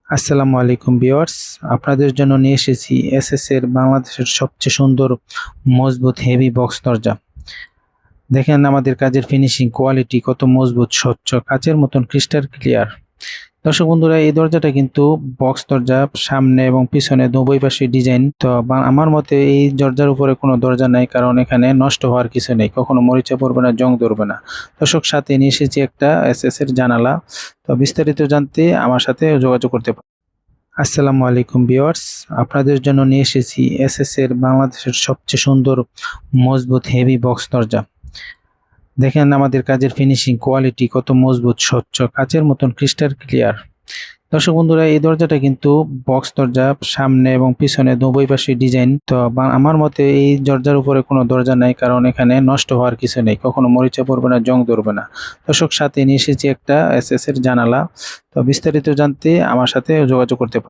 আসসালামু আলাইকুম ভিউয়ার্স, আপনাদের জন্য নিয়ে এসেছি এসএস এর বাংলাদেশের সবচেয়ে সুন্দর মজবুত হেভি বক্স দরজা। দেখেন আমাদের কাজের ফিনিশিং কোয়ালিটি কত মজবুত, স্বচ্ছ কাচের মতন ক্রিস্টাল ক্লিয়ার। দর্শক বন্ধুরা, এই দরজাটা কিন্তু বক্স দরজা, সামনে এবং পিছনে উভয় পাশে ডিজাইন। তো আমার মতে এই দরজার উপরে কোনো দরজা নাই, কারণ এখানে নষ্ট হওয়ার কিছু নেই, কখনো মরিচা পড়বে না, জং ধরবে না। দর্শক, সাথে নিয়ে এসেছি একটা এসএস এর জানালা। তো বিস্তারিত জানতে আমার সাথে যোগাযোগ করতে পারেন। আসসালামু আলাইকুম ভিউয়ার্স, আপনাদের জন্য নিয়ে এসেছি এসএস এর বাংলাদেশের সবচেয়ে সুন্দর মজবুত হেভি বক্স দরজা। দেখেন আমাদের কাজের ফিনিশিং কোয়ালিটি কত মজবুত, স্বচ্ছ কাচের মতন ক্রিস্টাল ক্লিয়ার। দর্শক বন্ধুরা, এই দরজাটা কিন্তু বক্স দরজা, সামনে এবং পিছনে উভয় পাশে ডিজাইন। তো আমার মতে এই দরজার উপরে কোনো দরজা নাই, কারণ এখানে নষ্ট হওয়ার কিছু নেই, কখনো মরিচা পড়বে না, জং ধরবে না। দর্শক, সাথে নিয়ে এসেছি একটা এসএস এর জানালা। তো বিস্তারিত জানতে আমার সাথে যোগাযোগ করতে পারেন।